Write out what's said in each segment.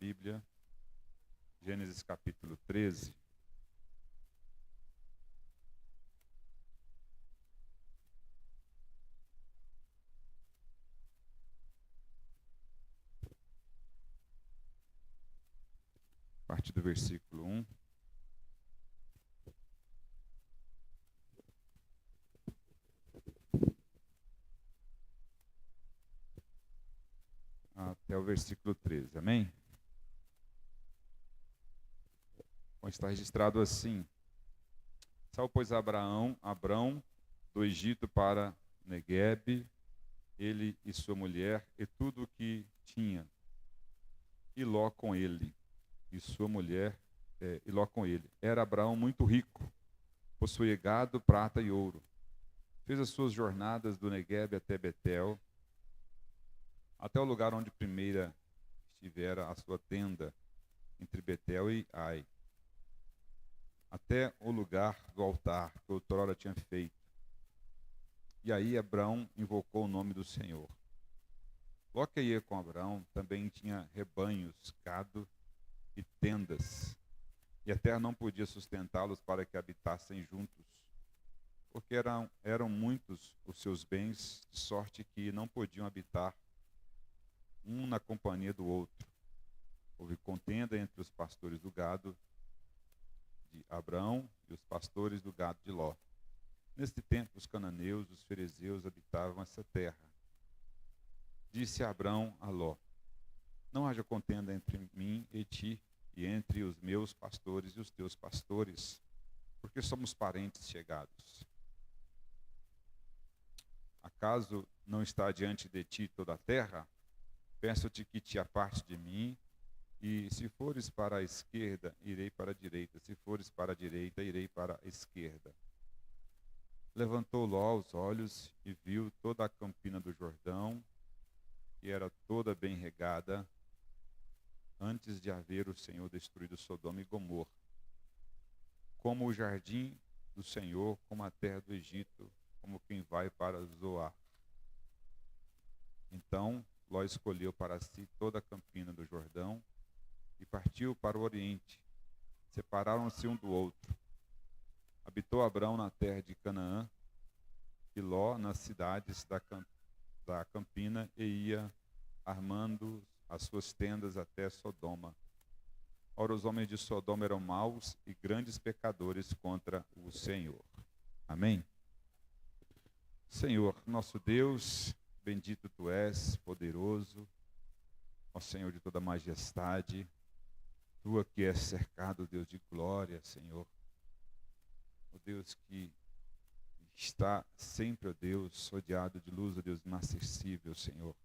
Bíblia, Gênesis capítulo 13. A partir do versículo 1. Até o versículo 13, amém? Bom, está registrado assim: Saiu, pois, Abrão do Egito para Neguebe, ele e sua mulher, e tudo o que tinha, e Ló com ele, e sua mulher, e Ló com ele. Era Abraão muito rico, possuía gado, prata e ouro. Fez as suas jornadas do Neguebe até Betel, até o lugar onde primeira estivera a sua tenda, entre Betel e Ai, até o lugar do altar que outrora tinha feito. E aí Abrão invocou o nome do Senhor. Ló que ia com Abrão também tinha rebanhos, gado e tendas, e a terra não podia sustentá-los para que habitassem juntos, porque eram muitos os seus bens, de sorte que não podiam habitar um na companhia do outro. Houve contenda entre os pastores do gado de Abrão e os pastores do gado de Ló. Neste tempo, os cananeus, os ferezeus habitavam essa terra. Disse Abrão a Ló: Não haja contenda entre mim e ti, e entre os meus pastores e os teus pastores, porque somos parentes chegados. Acaso não está diante de ti toda a terra? Peço-te que te apartes de mim, e se fores para a esquerda, irei para a direita, se fores para a direita, irei para a esquerda. Levantou Ló os olhos e viu toda a campina do Jordão, que era toda bem regada, antes de haver o Senhor destruído Sodoma e Gomorra, como o jardim do Senhor, como a terra do Egito, como quem vai para Zoar. Então Ló escolheu para si toda a campina do Jordão e partiu para o oriente. Separaram-se um do outro. Habitou Abrão na terra de Canaã e Ló nas cidades da campina, e ia armando as suas tendas até Sodoma. Ora, os homens de Sodoma eram maus e grandes pecadores contra o Senhor. Amém? Senhor, nosso Deus, bendito Tu és, poderoso, ó Senhor de toda majestade, Tu que és cercado, Deus de glória, Senhor. Ó Deus que está sempre, ó Deus, rodeado de luz, ó Deus inacessível, Senhor.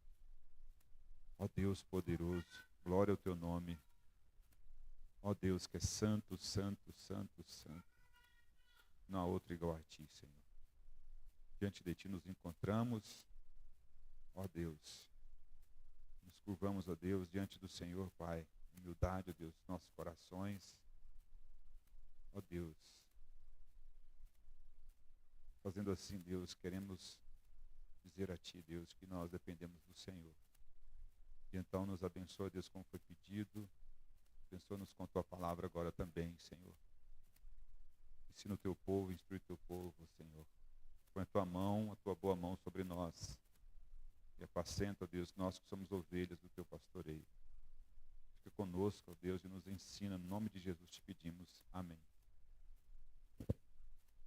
Ó Deus poderoso, glória ao Teu nome. Ó Deus que é santo, santo, santo, santo. Não há outro igual a Ti, Senhor. Diante de Ti nos encontramos, ó Deus. Nos curvamos, ó Deus, diante do Senhor, Pai. Humildade, ó Deus, dos nossos corações. Ó Deus. Fazendo assim, Deus, queremos dizer a Ti, Deus, que nós dependemos do Senhor. E então nos abençoa, Deus, como foi pedido. Abençoa-nos com Tua palavra agora também, Senhor. Ensina o Teu povo, instrui o Teu povo, Senhor. Põe a Tua mão, a Tua boa mão sobre nós. E apacenta, ó Deus, nós que somos ovelhas do Teu pastoreio. Fica conosco, ó Deus, e nos ensina. No nome de Jesus te pedimos. Amém.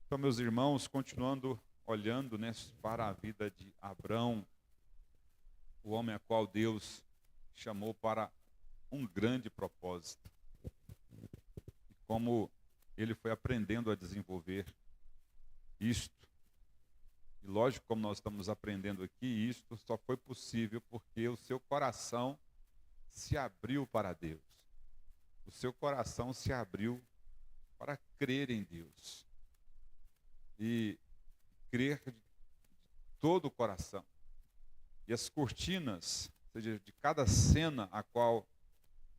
Então, meus irmãos, continuando olhando, né, para a vida de Abrão, o homem a qual Deus chamou para um grande propósito. E como ele foi aprendendo a desenvolver isto. E lógico, como nós estamos aprendendo aqui, isto só foi possível porque o seu coração se abriu para Deus. O seu coração se abriu para crer em Deus. E crer de todo o coração. E as cortinas, ou seja, de cada cena a qual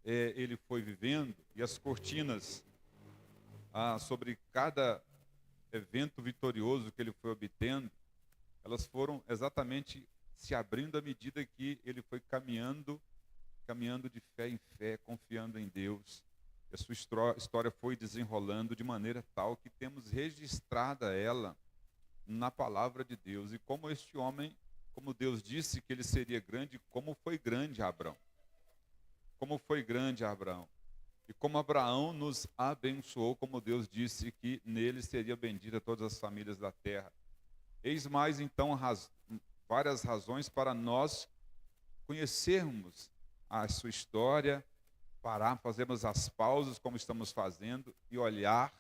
ele foi vivendo, e as cortinas sobre cada evento vitorioso que ele foi obtendo, elas foram exatamente se abrindo à medida que ele foi caminhando caminhando de fé em fé, confiando em Deus. A sua história foi desenrolando de maneira tal que temos registrada ela na palavra de Deus. E como este homem, como Deus disse que ele seria grande, como foi grande Abraão. Como foi grande Abraão. E como Abraão nos abençoou, como Deus disse que nele seria bendita todas as famílias da terra. Eis mais então várias razões para nós conhecermos a sua história, parar, fazermos as pausas como estamos fazendo e olhar,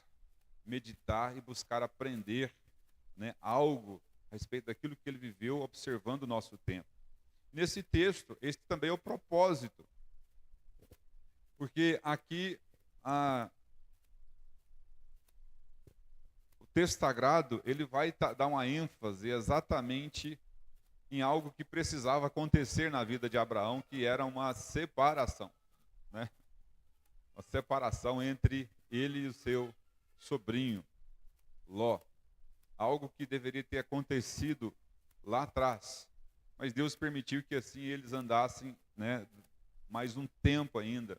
meditar e buscar aprender, né, algo a respeito daquilo que ele viveu observando o nosso tempo. Nesse texto, esse também é o propósito, porque aqui o texto sagrado ele vai dar uma ênfase exatamente em algo que precisava acontecer na vida de Abraão, que era uma separação, né? Uma separação entre ele e o seu sobrinho, Ló. Algo que deveria ter acontecido lá atrás. Mas Deus permitiu que assim eles andassem, né, mais um tempo ainda.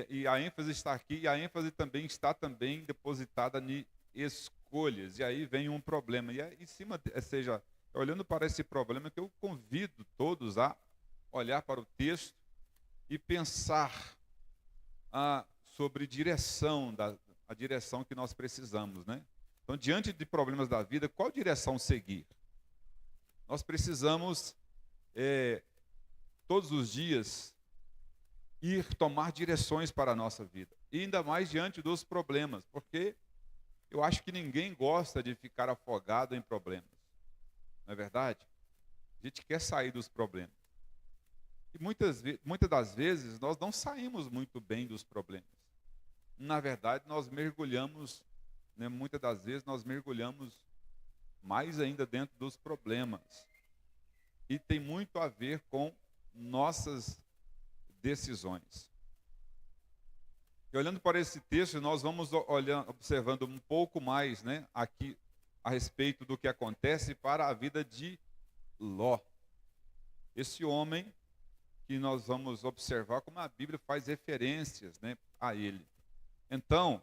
E a ênfase está aqui, e a ênfase também está também depositada em escolhas. E aí vem um problema. E em cima, seja, olhando para esse problema, que eu convido todos a olhar para o texto e pensar sobre direção, a direção que nós precisamos, né? Então, diante de problemas da vida, qual direção seguir? Nós precisamos, todos os dias, ir tomar direções para a nossa vida. E ainda mais diante dos problemas, porque eu acho que ninguém gosta de ficar afogado em problemas. Não é verdade? A gente quer sair dos problemas. E muitas das vezes nós não saímos muito bem dos problemas. Na verdade, nós mergulhamos, né, muitas das vezes nós mergulhamos mais ainda dentro dos problemas. E tem muito a ver com nossas decisões. E olhando para esse texto, nós vamos observando um pouco mais, né, aqui a respeito do que acontece para a vida de Ló. Esse homem que nós vamos observar como a Bíblia faz referências, né, a ele. Então,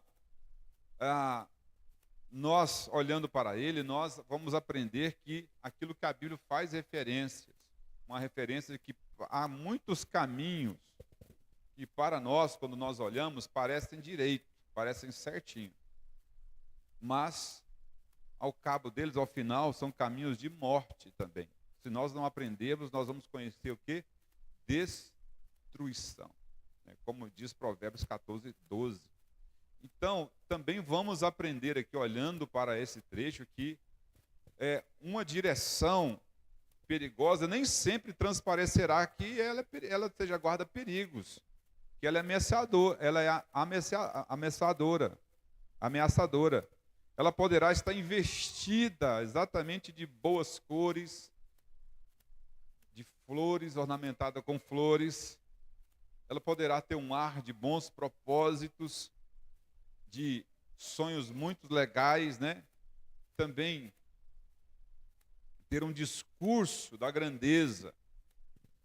nós olhando para ele, nós vamos aprender que aquilo que a Bíblia faz referências, uma referência de que há muitos caminhos que para nós, quando nós olhamos, parecem direitos, parecem certinho. Mas, ao cabo deles, ao final, são caminhos de morte também. Se nós não aprendermos, nós vamos conhecer o quê? Destruição. Como diz Provérbios 14, 12. Então, também vamos aprender aqui, olhando para esse trecho, que uma direção perigosa nem sempre transparecerá que ela seja guarda perigos, que ela é ameaçadora. Ela poderá estar investida exatamente de boas cores, de flores, ornamentada com flores. Ela poderá ter um ar de bons propósitos, de sonhos muito legais, né? Também ter um discurso da grandeza.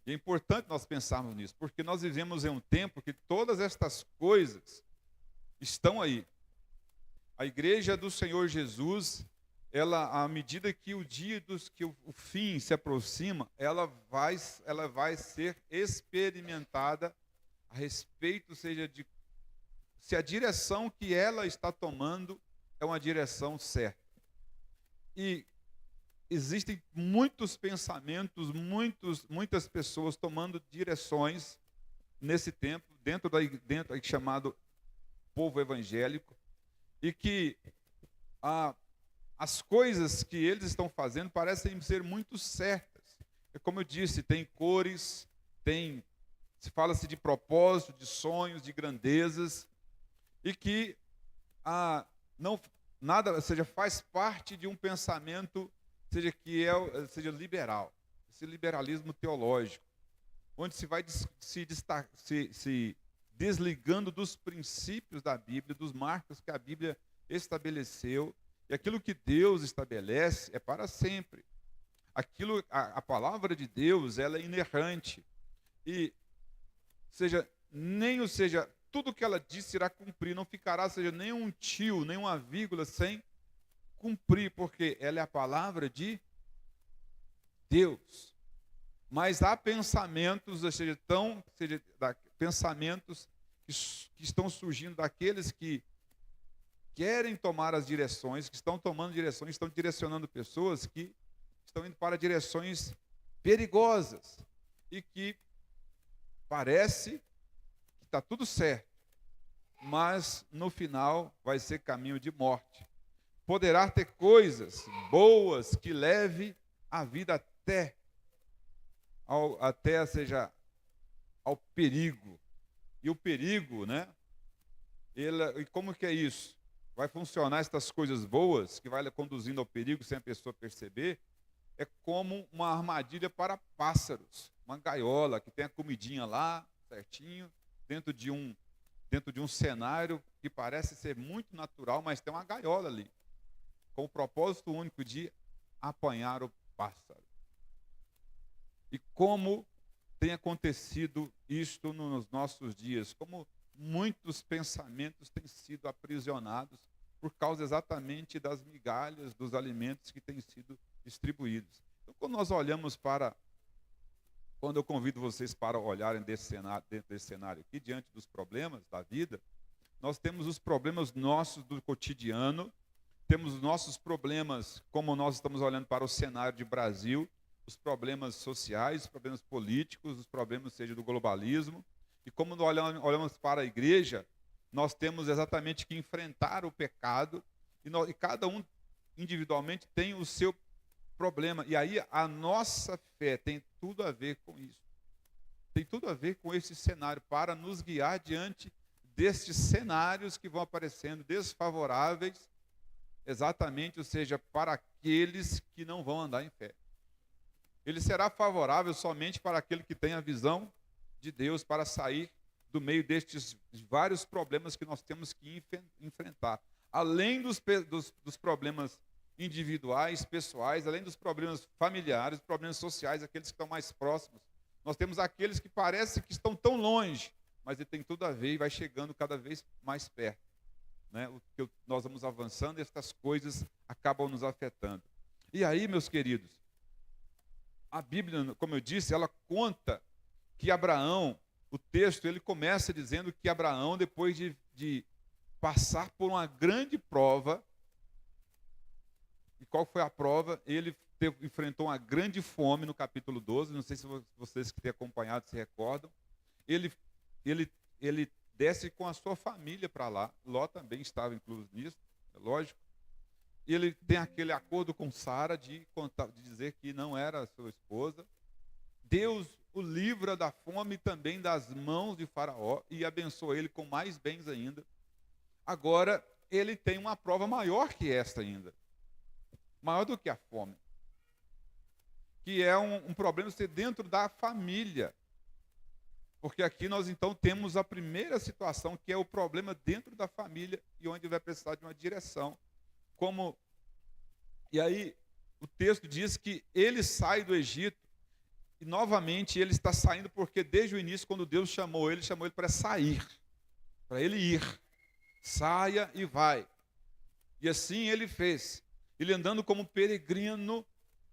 E é importante nós pensarmos nisso, porque nós vivemos em um tempo que todas estas coisas estão aí. A igreja do Senhor Jesus, ela, à medida que que o fim se aproxima, ela vai ser experimentada a respeito, seja de se a direção que ela está tomando é uma direção certa. E existem muitos pensamentos, muitas pessoas tomando direções nesse tempo, dentro aí chamado povo evangélico, e que as coisas que eles estão fazendo parecem ser muito certas. Como eu disse, tem cores, fala-se de propósito, de sonhos, de grandezas, e que faz parte de um pensamento, seja liberal, esse liberalismo teológico, onde se vai se desligando dos princípios da Bíblia, dos marcos que a Bíblia estabeleceu, e aquilo que Deus estabelece é para sempre. A palavra de Deus, ela é inerrante. E seja, tudo que ela disse irá cumprir, não ficará, seja, nem um tio, nem uma vírgula sem cumprir, porque ela é a palavra de Deus. Mas há pensamentos, pensamentos que estão surgindo daqueles que querem tomar as direções, que estão tomando direções, estão direcionando pessoas que estão indo para direções perigosas e que parece que está tudo certo, mas no final vai ser caminho de morte. Poderá ter coisas boas que leve a vida ao perigo. E o perigo, né? E como que é isso? Vai funcionar essas coisas boas que vai conduzindo ao perigo sem a pessoa perceber? É como uma armadilha para pássaros, uma gaiola que tem a comidinha lá, certinho, dentro de um cenário que parece ser muito natural, mas tem uma gaiola ali, com o propósito único de apanhar o pássaro. E como tem acontecido isto nos nossos dias, como muitos pensamentos têm sido aprisionados por causa exatamente das migalhas dos alimentos que têm sido distribuídos. Então, quando eu convido vocês para olharem dentro desse cenário aqui, diante dos problemas da vida, nós temos os problemas nossos do cotidiano, temos os nossos problemas, como nós estamos olhando para o cenário de Brasil, os problemas sociais, os problemas políticos, os problemas, seja do globalismo, e como nós olhamos para a igreja, nós temos exatamente que enfrentar o pecado, e cada um individualmente tem o seu problema, e aí a nossa fé tem tudo a ver com isso, tem tudo a ver com esse cenário, para nos guiar diante destes cenários que vão aparecendo desfavoráveis, exatamente, ou seja, para aqueles que não vão andar em fé. Ele será favorável somente para aquele que tem a visão de Deus para sair do meio destes vários problemas que nós temos que enfrentar. Além dos problemas individuais, pessoais, além dos problemas familiares, problemas sociais, aqueles que estão mais próximos, nós temos aqueles que parecem que estão tão longe, mas ele tem tudo a ver e vai chegando cada vez mais perto. Né? Nós vamos avançando e estas coisas acabam nos afetando. E aí, meus queridos, a Bíblia, como eu disse, ela conta que Abraão, o texto, ele começa dizendo que Abraão, depois de passar por uma grande prova, e qual foi a prova? Ele enfrentou uma grande fome no capítulo 12, não sei se vocês que têm acompanhado se recordam. Ele desce com a sua família para lá, Ló também estava incluso nisso, é lógico. Ele tem aquele acordo com Sara de dizer que não era sua esposa. Deus o livra da fome também das mãos de Faraó e abençoa ele com mais bens ainda. Agora, ele tem uma prova maior que esta ainda. Maior do que a fome. Que é um problema ser dentro da família. Porque aqui nós então temos a primeira situação, que é o problema dentro da família e onde vai precisar de uma direção. E aí o texto diz que ele sai do Egito e novamente ele está saindo porque desde o início, quando Deus chamou ele para sair, para ele ir. Saia e vai. E assim ele fez. Ele andando como peregrino,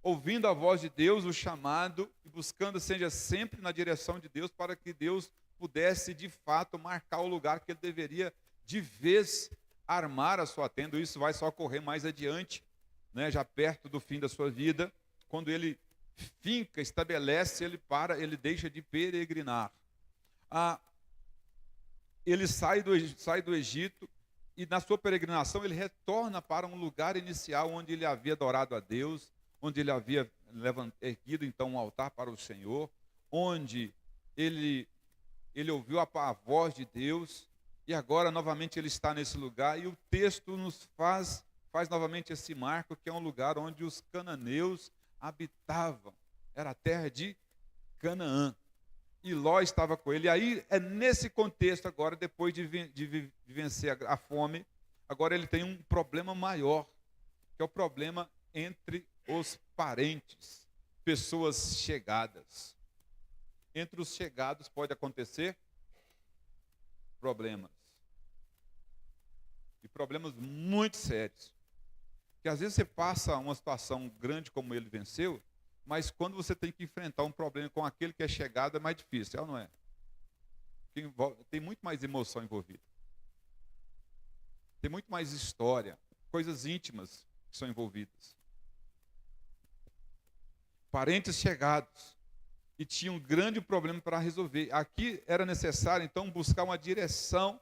ouvindo a voz de Deus, o chamado, e buscando seja sempre na direção de Deus, para que Deus pudesse de fato marcar o lugar que ele deveria de vez armar a sua tenda. Isso vai só ocorrer mais adiante, né, já perto do fim da sua vida, quando ele estabelece, ele deixa de peregrinar. Ele sai do Egito e na sua peregrinação ele retorna para um lugar inicial onde ele havia adorado a Deus, onde ele havia erguido então um altar para o Senhor, onde ele ouviu a voz de Deus, e agora novamente ele está nesse lugar, e o texto nos faz novamente esse marco, que é um lugar onde os cananeus habitavam, era a terra de Canaã, e Ló estava com ele. E aí é nesse contexto agora, depois de vencer a fome, agora ele tem um problema maior, que é o problema entre os parentes, pessoas chegadas. Entre os chegados pode acontecer problemas. E problemas muito sérios. Que às vezes você passa uma situação grande como ele venceu, mas quando você tem que enfrentar um problema com aquele que é chegado é mais difícil, é ou não é? Tem muito mais emoção envolvida. Tem muito mais história, coisas íntimas que são envolvidas. Parentes chegados. E tinha um grande problema para resolver. Aqui era necessário, então, buscar uma direção,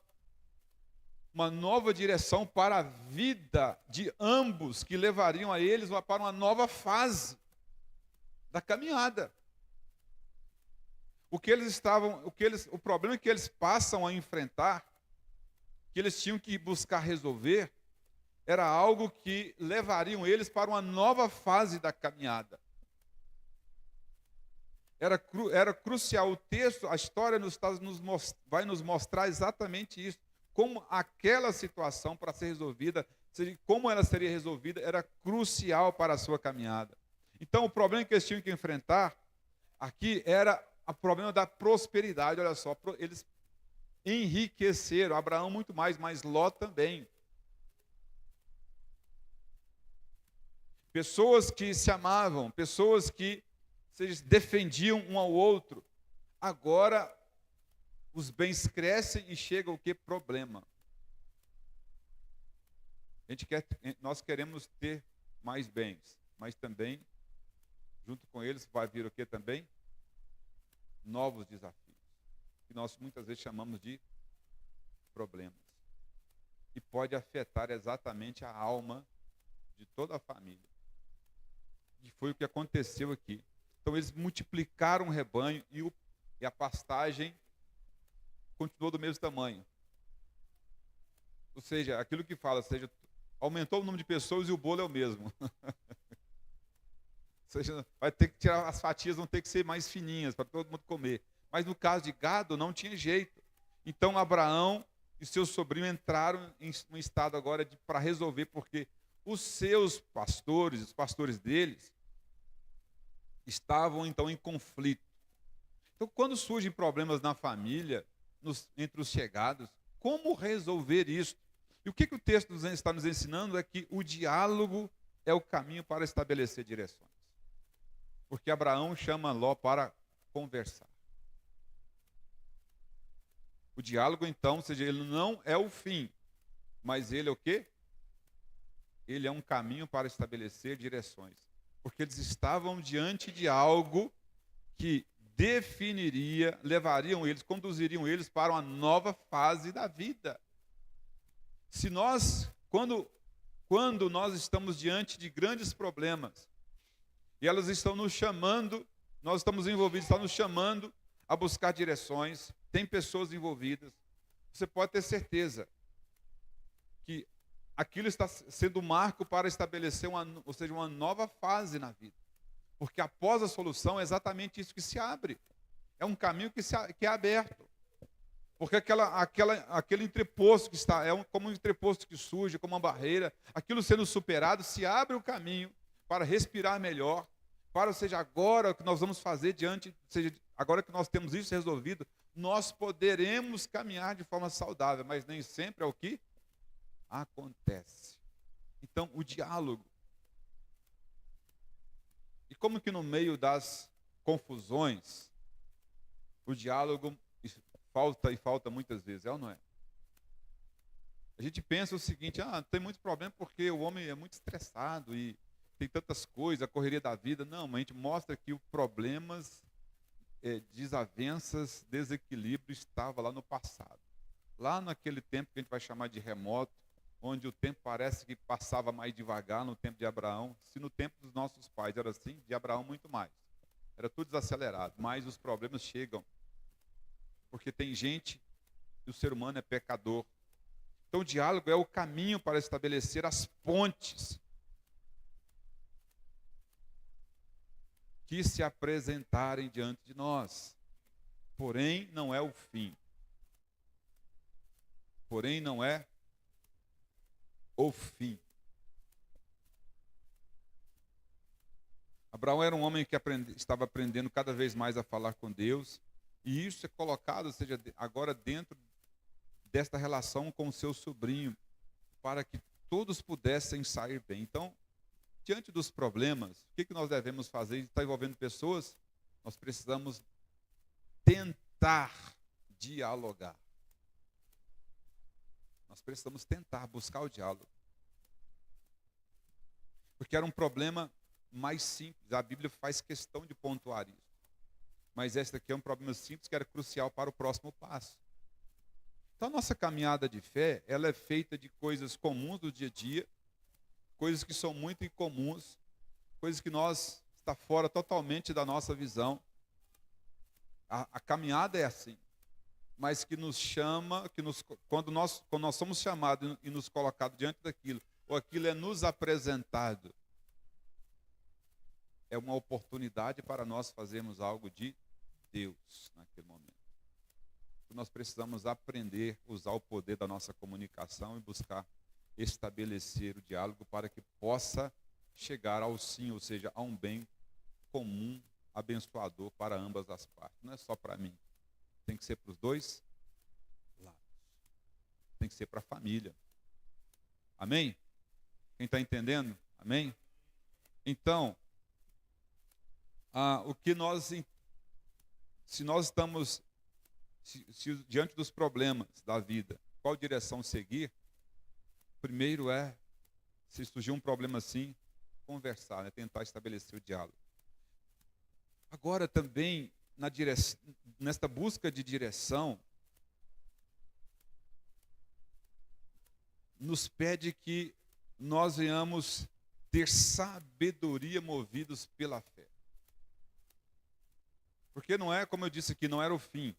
uma nova direção para a vida de ambos, que levariam a eles para uma nova fase da caminhada. O problema que eles passam a enfrentar, que eles tinham que buscar resolver, era algo que levariam eles para uma nova fase da caminhada. Era crucial. O texto, a história vai nos mostrar exatamente isso. Como aquela situação para ser resolvida, como ela seria resolvida, era crucial para a sua caminhada. Então, o problema que eles tinham que enfrentar aqui era o problema da prosperidade. Olha só, eles enriqueceram, Abraão muito mais, mas Ló também. Pessoas que se amavam, pessoas que se defendiam um ao outro. Agora, os bens crescem e chega o que? Problema. Nós queremos ter mais bens, mas também, junto com eles, vai vir o que também? Novos desafios, que nós muitas vezes chamamos de problemas. E pode afetar exatamente a alma de toda a família. E foi o que aconteceu aqui. Então eles multiplicaram o rebanho e a pastagem continuou do mesmo tamanho. Ou seja, aquilo que fala, aumentou o número de pessoas e o bolo é o mesmo. Ou seja, vai ter que tirar as fatias, vão ter que ser mais fininhas para todo mundo comer. Mas no caso de gado não tinha jeito. Então Abraão e seu sobrinho entraram em um estado agora para resolver, porque os seus pastores, os pastores deles, estavam então em conflito. Então, quando surgem problemas na família, entre os chegados, como resolver isso? E o que o texto está nos ensinando é que o diálogo é o caminho para estabelecer direções. Porque Abraão chama Ló para conversar. O diálogo, então, ou seja, ele não é o fim, mas ele é o quê? Ele é um caminho para estabelecer direções. Porque eles estavam diante de algo que conduziriam eles para uma nova fase da vida. Se nós, quando nós estamos diante de grandes problemas, e elas estão nos chamando, nós estamos envolvidos, estão nos chamando a buscar direções, tem pessoas envolvidas, você pode ter certeza que aquilo está sendo um marco para estabelecer uma nova fase na vida. Porque após a solução é exatamente isso que se abre. É um caminho que é aberto. Porque aquele entreposto que está, como um entreposto que surge, como uma barreira, aquilo sendo superado, se abre o caminho para respirar melhor, ou seja, agora o que nós vamos fazer agora que nós temos isso resolvido, nós poderemos caminhar de forma saudável, mas nem sempre é o que acontece. Então, o diálogo. E como que no meio das confusões, o diálogo falta muitas vezes, é ou não é? A gente pensa o seguinte, tem muito problema porque o homem é muito estressado e tem tantas coisas, a correria da vida. Não, mas a gente mostra que os problemas, desavenças, desequilíbrio estava lá no passado. Lá naquele tempo que a gente vai chamar de remoto, onde o tempo parece que passava mais devagar no tempo de Abraão. Se no tempo dos nossos pais era assim, de Abraão muito mais. Era tudo desacelerado, mas os problemas chegam. Porque tem gente, e o ser humano é pecador. Então o diálogo é o caminho para estabelecer as pontes que se apresentarem diante de nós. Porém, não é o fim. Porém, não é o fim. Abraão era um homem que estava aprendendo cada vez mais a falar com Deus, e isso é colocado, ou seja, agora dentro desta relação com o seu sobrinho, para que todos pudessem sair bem. Então, diante dos problemas, o que nós devemos fazer? Está envolvendo pessoas, nós precisamos tentar dialogar. Nós precisamos tentar buscar o diálogo. Porque era um problema mais simples, a Bíblia faz questão de pontuar isso. Mas este aqui é um problema simples que era crucial para o próximo passo. Então, a nossa caminhada de fé, ela é feita de coisas comuns do dia a dia, coisas que são muito incomuns, coisas que está fora totalmente da nossa visão. A caminhada é assim, mas que nos chama, quando nós somos chamados e nos colocados diante daquilo, ou aquilo é nos apresentado, é uma oportunidade para nós fazermos algo de Deus naquele momento. Nós precisamos aprender a usar o poder da nossa comunicação e buscar estabelecer o diálogo para que possa chegar ao sim, ou seja, a um bem comum, abençoador para ambas as partes. Não é só para mim, tem que ser para os dois lados. Tem que ser para a família. Amém? Quem está entendendo? Amém? Então, se nós estamos diante dos problemas da vida, qual direção seguir? Primeiro se surgir um problema assim, conversar, tentar estabelecer o diálogo. Agora também, nesta busca de direção, nos pede que nós venhamos ter sabedoria movidos pela fé. Porque não é, como eu disse aqui, não era o fim.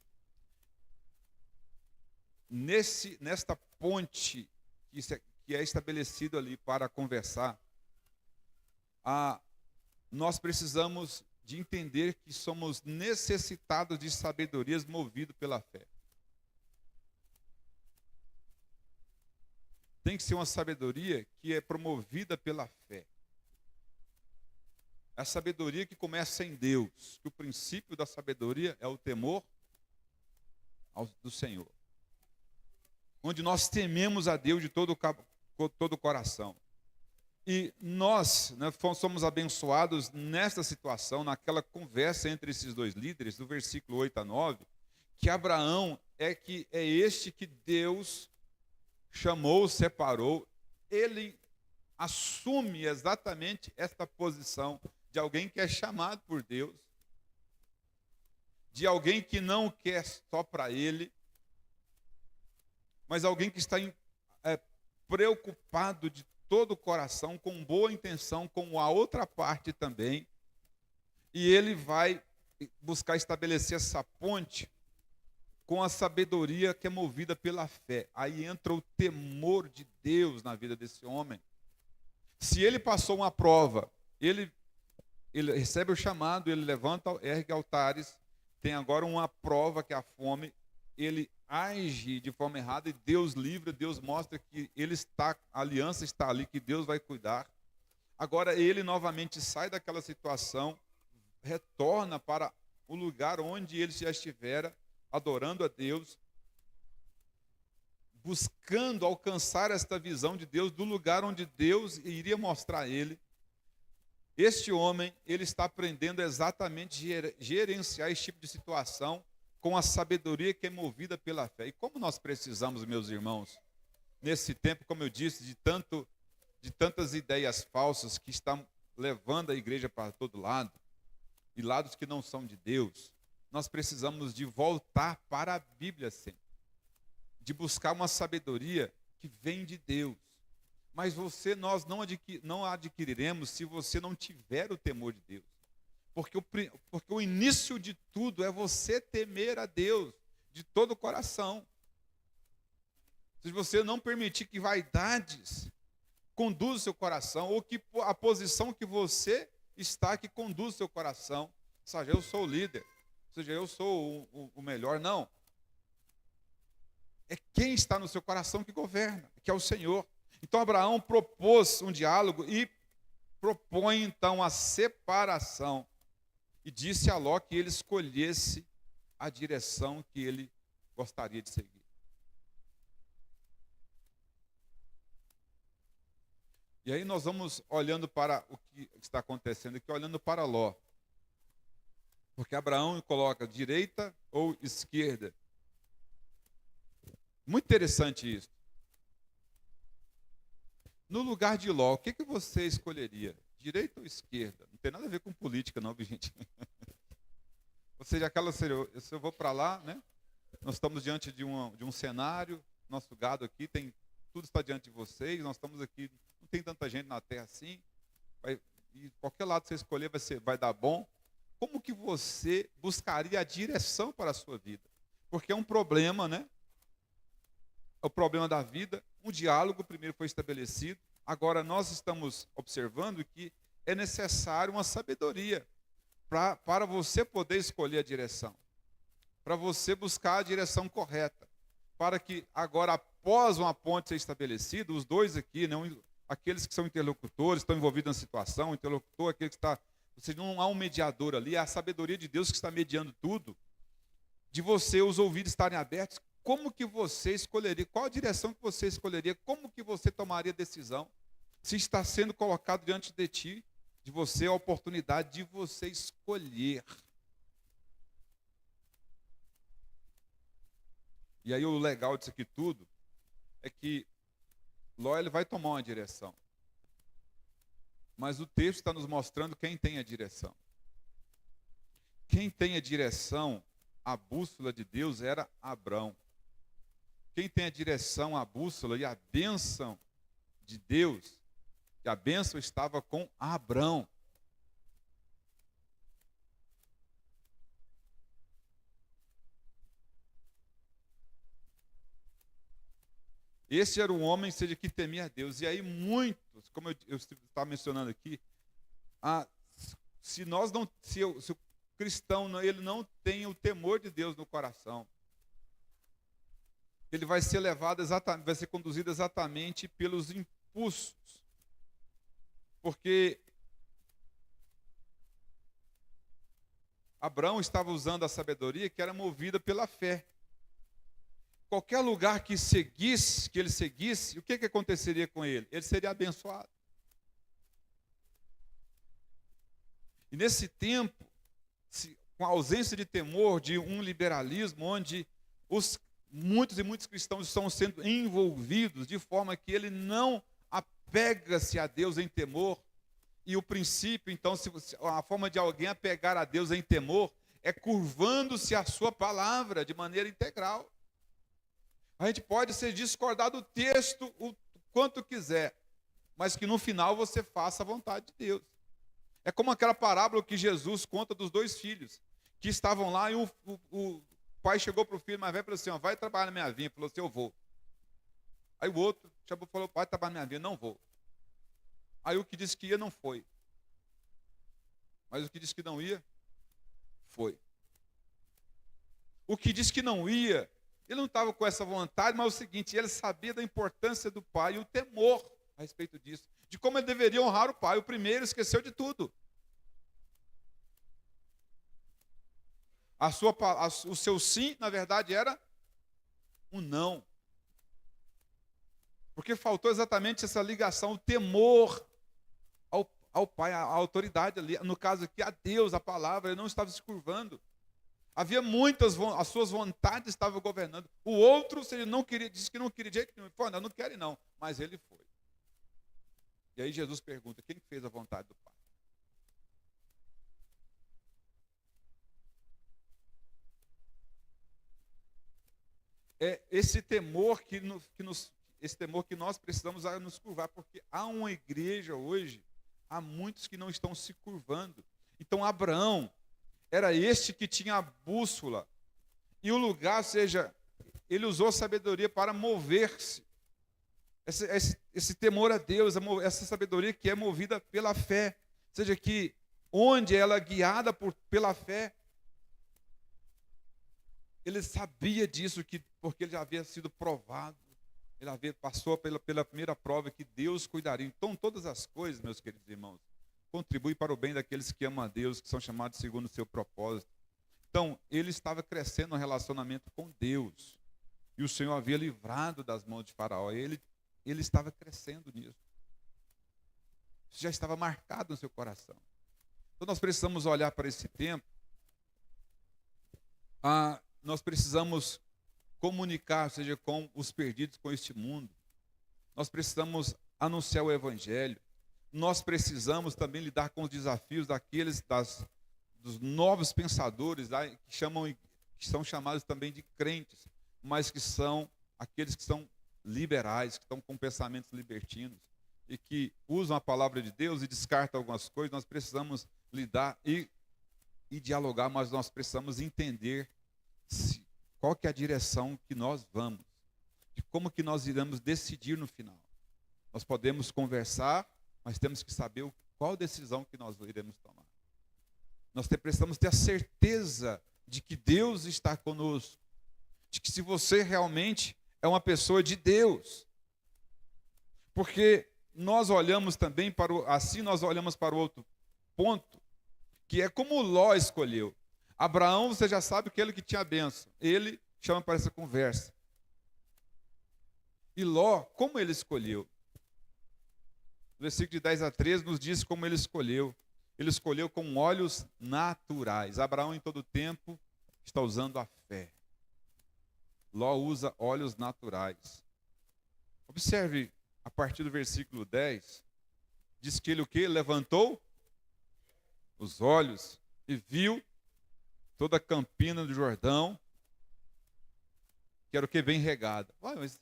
Nesta ponte que é estabelecido ali para conversar, nós precisamos de entender que somos necessitados de sabedorias movidos pela fé. Tem que ser uma sabedoria que é promovida pela fé. A sabedoria que começa em Deus, que o princípio da sabedoria é o temor do Senhor. Onde nós tememos a Deus de todo o coração. E nós somos abençoados nesta situação, naquela conversa entre esses dois líderes, do versículo 8 a 9, que Abraão é este que Deus chamou, separou. Ele assume exatamente esta posição de alguém que é chamado por Deus, de alguém que não quer só para ele, mas alguém que está preocupado de todo o coração, com boa intenção, com a outra parte também, e ele vai buscar estabelecer essa ponte com a sabedoria que é movida pela fé. Aí entra o temor de Deus na vida desse homem. Se ele passou uma prova, ele recebe o chamado, ele levanta, ergue altares, tem agora uma prova que é a fome, ele age de forma errada e Deus livra, Deus mostra que a aliança está ali, que Deus vai cuidar. Agora ele novamente sai daquela situação, retorna para o lugar onde ele já estivera, adorando a Deus, buscando alcançar esta visão de Deus, do lugar onde Deus iria mostrar a ele. Este homem, ele está aprendendo exatamente gerenciar esse tipo de situação com a sabedoria que é movida pela fé. E como nós precisamos, meus irmãos, nesse tempo, como eu disse, de tantas ideias falsas que estão levando a igreja para todo lado, e lados que não são de Deus, nós precisamos de voltar para a Bíblia sempre, de buscar uma sabedoria que vem de Deus. Mas nós não adquiriremos se você não tiver o temor de Deus. Porque o início de tudo é você temer a Deus de todo o coração. Se você não permitir que vaidades conduzam o seu coração, ou que a posição que você está que conduz o seu coração, seja, eu sou o líder, seja, eu sou o melhor, não. É quem está no seu coração que governa, que é o Senhor. Então Abraão propôs um diálogo e propõe então a separação. E disse a Ló que ele escolhesse a direção que ele gostaria de seguir. E aí nós vamos olhando para o que está acontecendo aqui, olhando para Ló. Porque Abraão coloca direita ou esquerda. Muito interessante isso. No lugar de Ló, o que você escolheria? Direita ou esquerda? Não tem nada a ver com política, não, gente. Ou seja, se eu vou para lá, né? Nós estamos diante de um cenário, nosso gado aqui, tudo está diante de vocês, nós estamos aqui, não tem tanta gente na terra assim, e qualquer lado que você escolher vai dar bom. Como que você buscaria a direção para a sua vida? Porque é um problema, né? É o problema da vida. Um diálogo primeiro foi estabelecido. Agora nós estamos observando que é necessário uma sabedoria para você poder escolher a direção. Para você buscar a direção correta. Para que agora, após uma ponte ser estabelecida, os dois aqui, né, aqueles que são interlocutores, estão envolvidos na situação, o interlocutor, aquele que está... Ou seja, não há um mediador ali, é a sabedoria de Deus que está mediando tudo. De você, os ouvidos estarem abertos, como que você escolheria? Qual a direção que você escolheria? Como que você tomaria decisão? Se está sendo colocado diante de ti, de você, a oportunidade de você escolher. E aí o legal disso aqui tudo é que Ló ele vai tomar uma direção. Mas o texto está nos mostrando quem tem a direção. Quem tem a direção, a bússola de Deus era Abrão. Quem tem a direção, a bússola e a bênção de Deus, que a bênção estava com Abrão. Esse era um homem, seja, que temia a Deus. E aí muitos, como eu estava mencionando aqui, se o cristão ele não tem o temor de Deus no coração, ele vai ser levado exatamente, vai ser conduzido exatamente pelos impulsos. Porque Abraão estava usando a sabedoria que era movida pela fé. Qualquer lugar que ele seguisse, o que aconteceria com ele? Ele seria abençoado. E nesse tempo, com a ausência de temor, de um liberalismo, onde muitos e muitos cristãos estão sendo envolvidos de forma que ele não apega-se a Deus em temor. E o princípio, então, a forma de alguém apegar a Deus em temor é curvando-se a sua palavra de maneira integral. A gente pode ser discordar do texto o quanto quiser, mas que no final você faça a vontade de Deus. É como aquela parábola que Jesus conta dos dois filhos, que estavam lá e o pai chegou para o filho mais velho e falou assim, ó, vai trabalhar na minha vinha. Ele falou assim, eu vou. Aí o outro chamou e falou, vai trabalhar na minha vinha, não vou. Aí o que disse que ia, não foi. Mas o que disse que não ia, foi. O que disse que não ia, ele não estava com essa vontade, mas é o seguinte, ele sabia da importância do pai e o temor a respeito disso, de como ele deveria honrar o pai. O primeiro esqueceu de tudo. O seu sim, na verdade, era um não. Porque faltou exatamente essa ligação, o temor ao pai, a autoridade ali, no caso aqui, a Deus, a palavra, ele não estava se curvando. Havia as suas vontades estavam governando. O outro, se ele não queria, disse que não queria de jeito nenhum. Pô, não quero não, mas ele foi. E aí Jesus pergunta, quem fez a vontade do Pai? É esse temor esse temor que nós precisamos nos curvar, porque há uma igreja hoje, há muitos que não estão se curvando. Então Abraão era este que tinha a bússola. E o lugar, ou seja, ele usou a sabedoria para mover-se. Esse temor a Deus, essa sabedoria que é movida pela fé. Ou seja, que onde ela é guiada pela fé, ele sabia disso, porque ele já havia sido provado. Passou pela primeira prova que Deus cuidaria. Então, todas as coisas, meus queridos irmãos, contribuem para o bem daqueles que amam a Deus, que são chamados segundo o seu propósito. Então, ele estava crescendo no relacionamento com Deus. E o Senhor havia livrado das mãos de Faraó. Ele estava crescendo nisso. Isso já estava marcado no seu coração. Então nós precisamos olhar para esse tempo. Nós precisamos comunicar, ou seja, com os perdidos, com este mundo. Nós precisamos anunciar o Evangelho. Nós precisamos também lidar com os desafios dos novos pensadores, que são chamados também de crentes, mas que são aqueles que são liberais, que estão com pensamentos libertinos e que usam a palavra de Deus e descartam algumas coisas. Nós precisamos lidar e dialogar, mas nós precisamos entender qual que é a direção que nós vamos, de como que nós iremos decidir no final. Nós podemos conversar, mas temos que saber qual decisão que nós iremos tomar. Nós precisamos ter a certeza de que Deus está conosco, de que se você realmente é uma pessoa de Deus, porque nós olhamos também nós olhamos para o outro ponto, que é como Ló escolheu. Abraão, você já sabe que ele que tinha a bênção, ele chama para essa conversa. E Ló, como ele escolheu? O versículo de 10 a 13 nos diz como ele escolheu. Ele escolheu com olhos naturais. Abraão, em todo tempo, está usando a fé. Ló usa olhos naturais. Observe, a partir do versículo 10, diz que ele o quê? Levantou os olhos e viu toda a campina do Jordão, que era o que? Bem regada. Mas se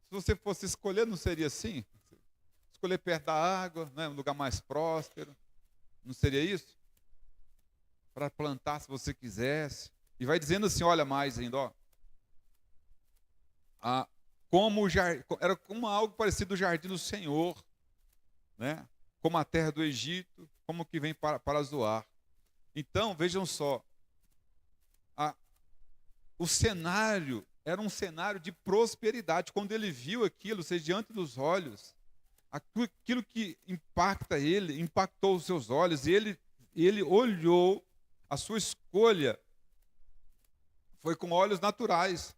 você fosse escolher, não seria assim? Escolher perto da água, né, um lugar mais próspero. Não seria isso? Para plantar se você quisesse. E vai dizendo assim, olha mais ainda, ó. Era como algo parecido ao jardim do Senhor, né? Como a terra do Egito, como que vem para Zoar. Então, vejam só, o cenário era um cenário de prosperidade. Quando ele viu aquilo, ou seja, diante dos olhos, aquilo que impactou os seus olhos, e ele olhou, a sua escolha foi com olhos naturais.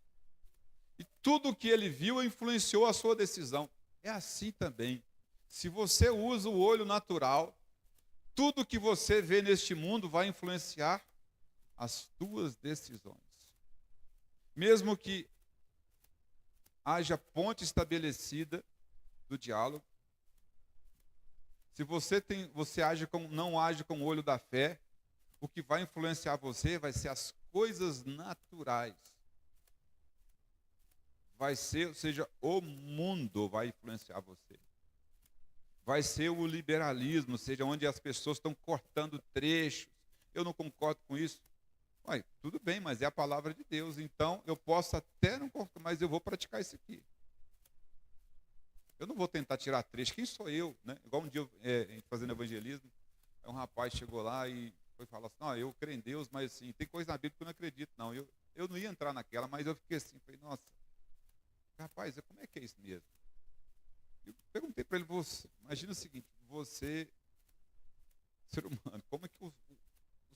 E tudo o que ele viu influenciou a sua decisão. É assim também. Se você usa o olho natural, tudo que você vê neste mundo vai influenciar as tuas decisões. Mesmo que haja ponte estabelecida do diálogo, se você não age com o olho da fé, o que vai influenciar você vai ser as coisas naturais. Ou seja, o mundo vai influenciar você. Vai ser o liberalismo, ou seja, onde as pessoas estão cortando trechos. Eu não concordo com isso. Tudo bem, mas é a palavra de Deus. Então, eu posso até não concordar, mas eu vou praticar isso aqui. Eu não vou tentar tirar trecho. Quem sou eu? Né? Igual um dia, a gente fazendo evangelismo, um rapaz chegou lá e foi falar assim, não, eu creio em Deus, mas assim, tem coisa na Bíblia que eu não acredito, não. Eu não ia entrar naquela, mas eu fiquei assim, falei, nossa, rapaz, como é que é isso mesmo? Eu perguntei para ele, imagina o seguinte, você, ser humano, como é que o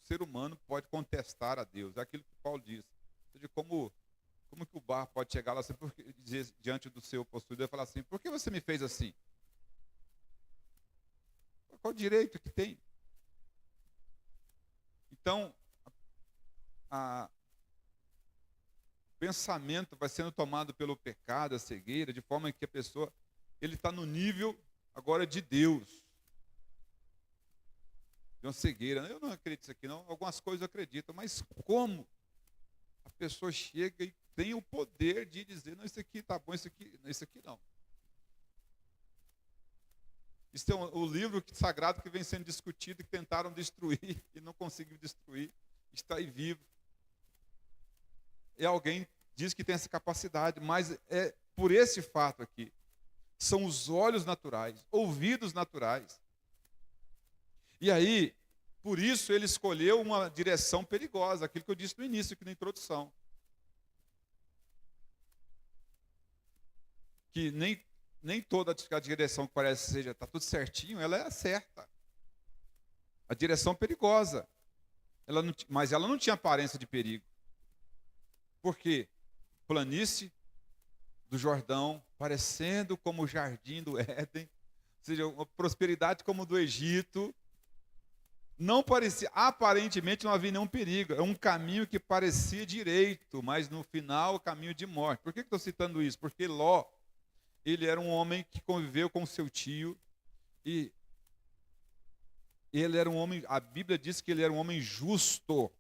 ser humano pode contestar a Deus? É aquilo que Paulo diz. Ou seja, como que o barro pode chegar lá assim, dizer, diante do seu possuidor e falar assim, por que você me fez assim? Qual o direito que tem? Então, o pensamento vai sendo tomado pelo pecado, a cegueira, de forma que a pessoa, ele está no nível agora de Deus. De uma cegueira. Eu não acredito nisso aqui, não. Algumas coisas eu acredito, mas como a pessoa chega e tem o poder de dizer, não, isso aqui está bom, isso aqui não. Isso é o livro sagrado que vem sendo discutido, que tentaram destruir e não conseguiram destruir, está aí vivo. E alguém diz que tem essa capacidade, mas é por esse fato aqui. São os olhos naturais, ouvidos naturais. E aí, por isso ele escolheu uma direção perigosa, aquilo que eu disse no início, aqui na introdução. Que nem toda a direção que parece seja, está tudo certinho, ela é a certa. A direção perigosa. Mas ela não tinha aparência de perigo. Por quê? Planície do Jordão, parecendo como o jardim do Éden. Ou seja, uma prosperidade como do Egito. Não parecia, aparentemente não havia nenhum perigo. É um caminho que parecia direito, mas no final caminho de morte. Por que estou citando isso? Porque Ló, ele era um homem que conviveu com seu tio e ele era um homem, a Bíblia diz que ele era um homem justo,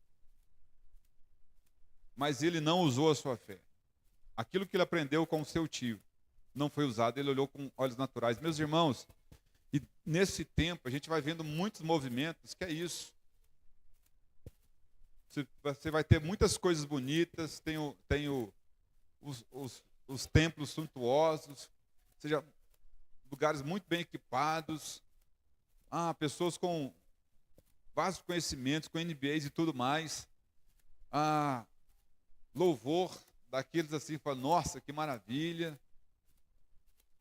mas ele não usou a sua fé. Aquilo que ele aprendeu com o seu tio não foi usado, ele olhou com olhos naturais. Meus irmãos, e nesse tempo a gente vai vendo muitos movimentos, que é isso. Você vai ter muitas coisas bonitas, os templos suntuosos, ou seja, lugares muito bem equipados, pessoas com vastos conhecimentos, com MBAs e tudo mais, louvor daqueles assim, fala, nossa, que maravilha,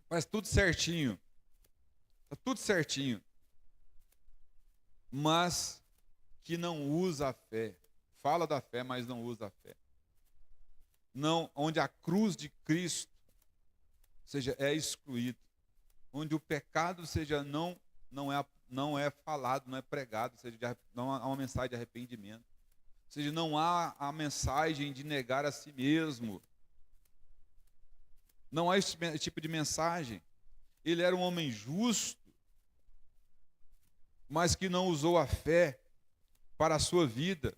faz tudo certinho. Está tudo certinho, mas que não usa a fé. Fala da fé, mas não usa a fé. Não, onde a cruz de Cristo, seja, é excluído. Onde o pecado, seja, não é falado, não é pregado, seja, não há uma mensagem de arrependimento. Ou seja, não há a mensagem de negar a si mesmo. Não há esse tipo de mensagem. Ele era um homem justo, mas que não usou a fé para a sua vida.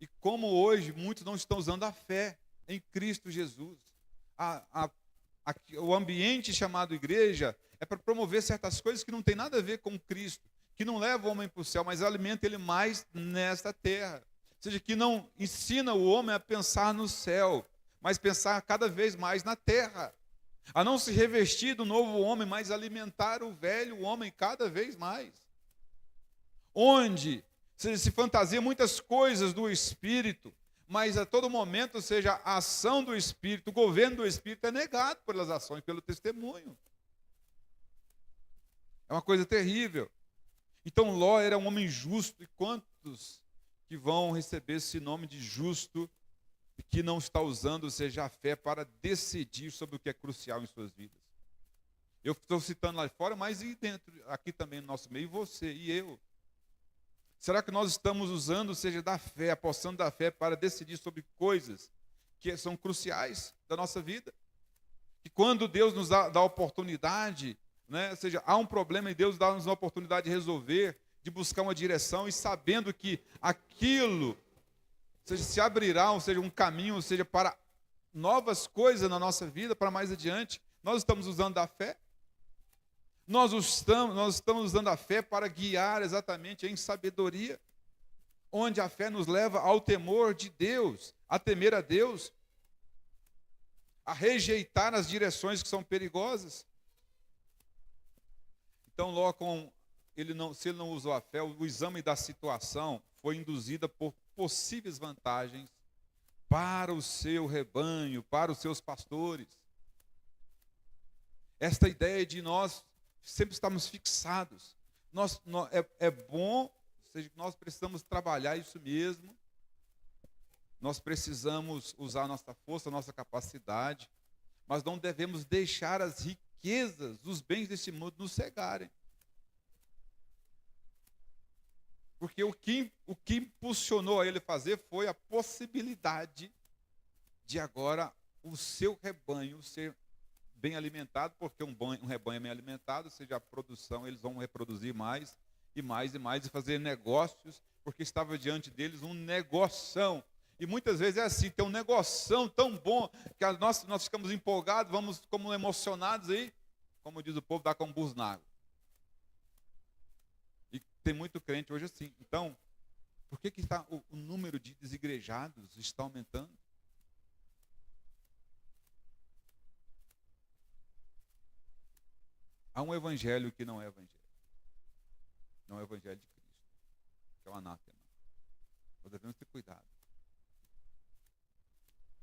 E como hoje muitos não estão usando a fé em Cristo Jesus. O ambiente chamado igreja é para promover certas coisas que não tem nada a ver com Cristo, que não levam o homem para o céu, mas alimenta ele mais nesta terra. Ou seja, que não ensina o homem a pensar no céu, mas pensar cada vez mais na terra. A não se revestir do novo homem, mas alimentar o velho homem cada vez mais. Onde se fantasia muitas coisas do Espírito, mas a todo momento, ou seja, a ação do Espírito, o governo do Espírito é negado pelas ações, pelo testemunho. É uma coisa terrível. Então Ló era um homem justo, e quantos que vão receber esse nome de justo e que não está usando, ou seja, a fé para decidir sobre o que é crucial em suas vidas? Eu estou citando lá fora, mas e dentro, aqui também no nosso meio, você e eu. Será que nós estamos usando, ou seja, da fé, apostando da fé para decidir sobre coisas que são cruciais da nossa vida? E quando Deus nos dá a oportunidade, né, ou seja, há um problema e Deus dá-nos a oportunidade de resolver, de buscar uma direção e sabendo que aquilo, ou seja, se abrirá, ou seja, um caminho, ou seja, para novas coisas na nossa vida, para mais adiante, nós estamos usando da fé? Nós estamos usando a fé para guiar exatamente em sabedoria, onde a fé nos leva ao temor de Deus, a temer a Deus, a rejeitar as direções que são perigosas. Então, Ló, se ele não usou a fé, o exame da situação foi induzida por possíveis vantagens para o seu rebanho, para os seus pastores. Esta ideia de nós sempre estamos fixados. É bom, ou seja, nós precisamos trabalhar isso mesmo. Nós precisamos usar a nossa força, a nossa capacidade, mas não devemos deixar as riquezas, os bens desse mundo nos cegarem. Porque o que impulsionou a ele fazer foi a possibilidade de agora o seu rebanho ser bem alimentado, porque um rebanho bem alimentado, seja a produção, eles vão reproduzir mais e mais e mais e fazer negócios, porque estava diante deles um negoção. E muitas vezes é assim, tem um negoção tão bom que nós ficamos empolgados, vamos como emocionados aí, como diz o povo, dá com burros na água. E tem muito crente hoje assim. Então, por que está o número de desigrejados está aumentando? Há um evangelho que não é evangelho. Não é o evangelho de Cristo, que é o anátema. Nós devemos ter cuidado.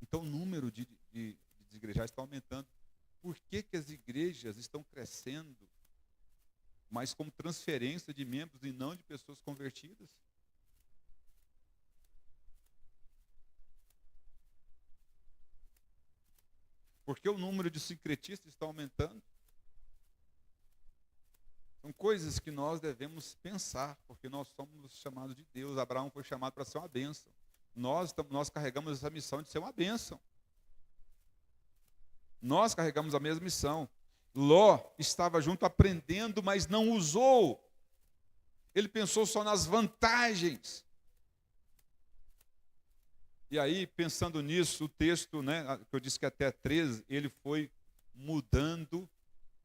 Então o número de desigrejados está aumentando. Por que as igrejas estão crescendo, mas como transferência de membros e não de pessoas convertidas? Por que o número de sincretistas está aumentando? São coisas que nós devemos pensar, porque nós somos chamados de Deus. Abraão foi chamado para ser uma bênção. Nós carregamos essa missão de ser uma bênção. Nós carregamos a mesma missão. Ló estava junto aprendendo, mas não usou. Ele pensou só nas vantagens. E aí, pensando nisso, o texto, que eu disse que até 13, ele foi mudando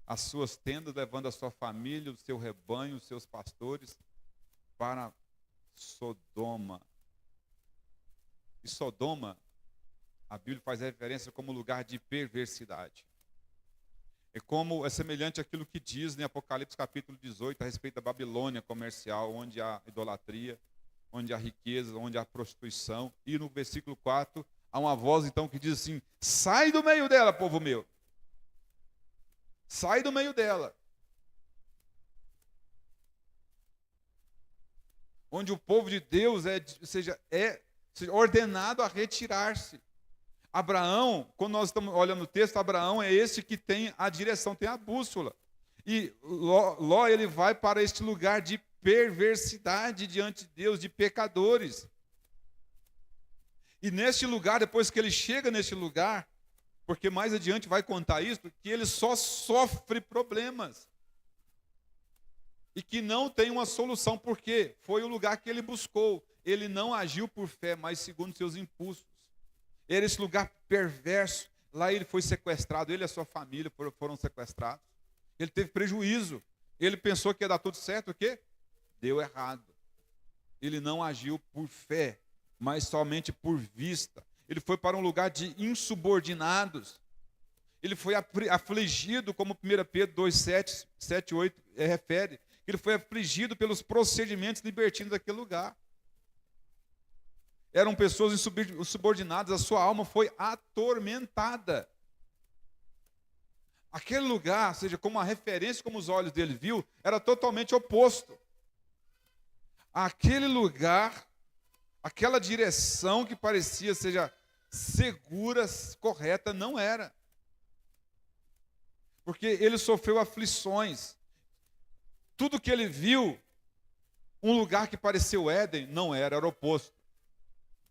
as suas tendas, levando a sua família, o seu rebanho, os seus pastores para Sodoma. E Sodoma, a Bíblia faz referência como lugar de perversidade. É semelhante àquilo que diz em Apocalipse capítulo 18 a respeito da Babilônia comercial, onde há idolatria, onde há riqueza, onde há prostituição. E no versículo 4, há uma voz então que diz assim: sai do meio dela, povo meu. Sai do meio dela. Onde o povo de Deus é ordenado a retirar-se. Abraão, quando nós estamos olhando o texto, Abraão é esse que tem a direção, tem a bússola. E Ló ele vai para este lugar de perversidade diante de Deus, de pecadores. E neste lugar, depois que ele chega neste lugar, porque mais adiante vai contar isso, que ele só sofre problemas. E que não tem uma solução, porque foi o lugar que ele buscou. Ele não agiu por fé, mas segundo seus impulsos. Era esse lugar perverso. Lá ele foi sequestrado, ele e a sua família foram sequestrados. Ele teve prejuízo. Ele pensou que ia dar tudo certo, o quê? Deu errado. Ele não agiu por fé, mas somente por vista. Ele foi para um lugar de insubordinados. Ele foi afligido, como 1 Pedro 2, 7, 8 refere. Ele foi afligido pelos procedimentos libertinos daquele lugar. Eram pessoas insubordinadas, a sua alma foi atormentada. Aquele lugar, seja como uma referência, como os olhos dele viu, era totalmente oposto. Aquele lugar, aquela direção que parecia seja segura, correta, não era. Porque ele sofreu aflições. Tudo que ele viu, um lugar que parecia o Éden, não era o oposto.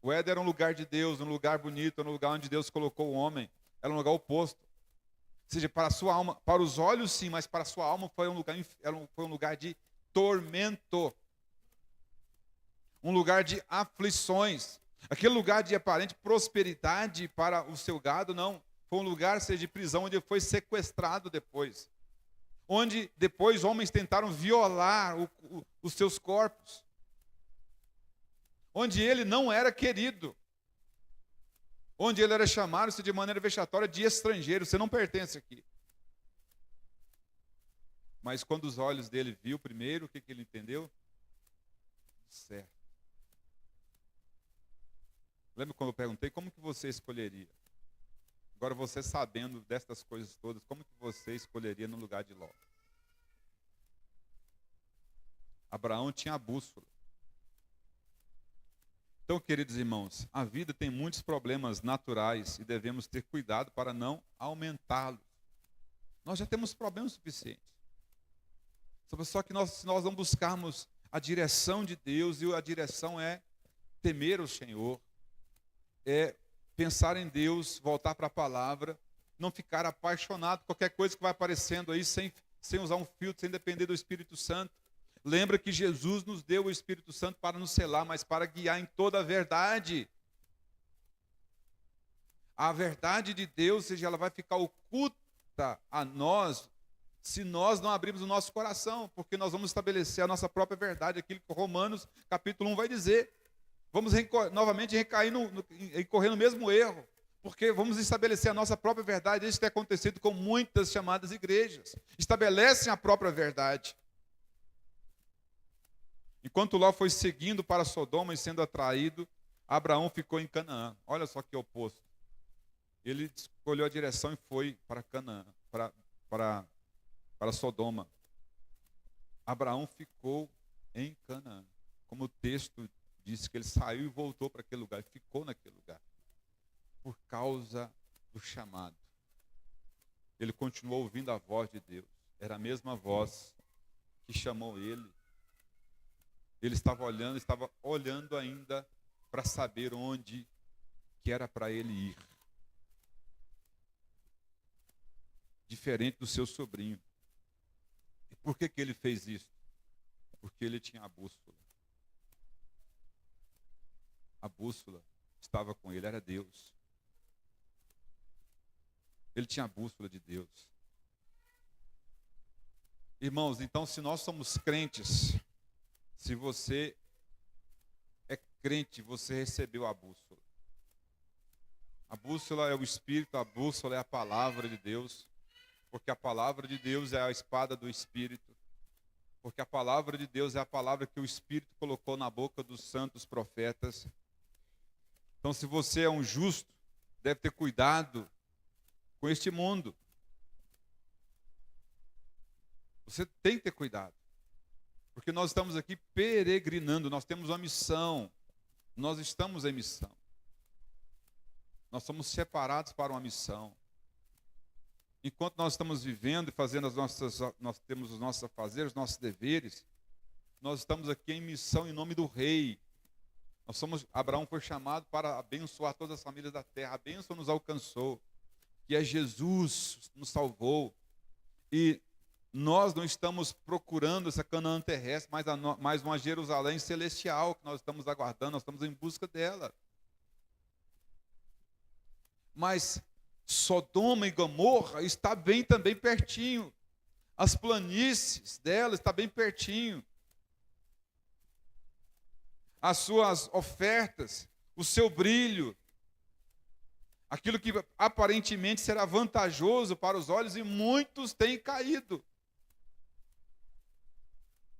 O Éden era um lugar de Deus, um lugar bonito, um lugar onde Deus colocou o homem. Era um lugar oposto. Ou seja, para a sua alma, para os olhos sim, mas para a sua alma foi um lugar de tormento. Um lugar de aflições. Aquele lugar de aparente prosperidade para o seu gado, não. Foi um lugar, seja, de prisão, onde ele foi sequestrado depois. Onde depois homens tentaram violar os seus corpos. Onde ele não era querido. Onde ele era chamado de maneira vexatória de estrangeiro. Você não pertence aqui. Mas quando os olhos dele viu primeiro, o que ele entendeu? Certo. Lembra quando eu perguntei como que você escolheria? Agora você sabendo destas coisas todas, como que você escolheria no lugar de Ló? Abraão tinha a bússola. Então, queridos irmãos, a vida tem muitos problemas naturais e devemos ter cuidado para não aumentá-los. Nós já temos problemas suficientes. Só que se nós não buscarmos a direção de Deus, e a direção é temer o Senhor, é pensar em Deus, voltar para a palavra, não ficar apaixonado por qualquer coisa que vai aparecendo aí, sem usar um filtro, sem depender do Espírito Santo. Lembra que Jesus nos deu o Espírito Santo para nos selar, mas para guiar em toda a verdade. A verdade de Deus, seja, ela vai ficar oculta a nós, se nós não abrirmos o nosso coração, porque nós vamos estabelecer a nossa própria verdade, aquilo que Romanos capítulo 1 vai dizer. Vamos novamente incorrer no mesmo erro, porque vamos estabelecer a nossa própria verdade. Isso tem acontecido com muitas chamadas igrejas. Estabelecem a própria verdade. Enquanto Ló foi seguindo para Sodoma e sendo atraído, Abraão ficou em Canaã. Olha só que oposto. Ele escolheu a direção e foi para Canaã, para Sodoma. Abraão ficou em Canaã. Como o texto diz que ele saiu e voltou para aquele lugar, ficou naquele lugar. Por causa do chamado. Ele continuou ouvindo a voz de Deus. Era a mesma voz que chamou ele. Ele estava olhando ainda para saber onde que era para ele ir. Diferente do seu sobrinho. E por que ele fez isso? Porque ele tinha a bússola. A bússola estava com ele, era Deus. Ele tinha a bússola de Deus. Irmãos, então se nós somos crentes, se você é crente, você recebeu a bússola. A bússola é o Espírito, a bússola é a palavra de Deus, porque a palavra de Deus é a espada do Espírito, porque a palavra de Deus é a palavra que o Espírito colocou na boca dos santos profetas. Então, se você é um justo, deve ter cuidado com este mundo. Você tem que ter cuidado. Porque nós estamos aqui peregrinando, nós temos uma missão. Nós estamos em missão. Nós somos separados para uma missão. Enquanto nós estamos vivendo e fazendo nós temos os nossos afazeres, os nossos deveres, nós estamos aqui em missão em nome do Rei. Abraão foi chamado para abençoar todas as famílias da terra. A bênção nos alcançou. E é Jesus nos salvou. E nós não estamos procurando essa Canaã terrestre, mas uma Jerusalém celestial que nós estamos aguardando, nós estamos em busca dela. Mas Sodoma e Gomorra está bem também pertinho. As planícies dela está bem pertinho. As suas ofertas, o seu brilho, aquilo que aparentemente será vantajoso para os olhos, e muitos têm caído.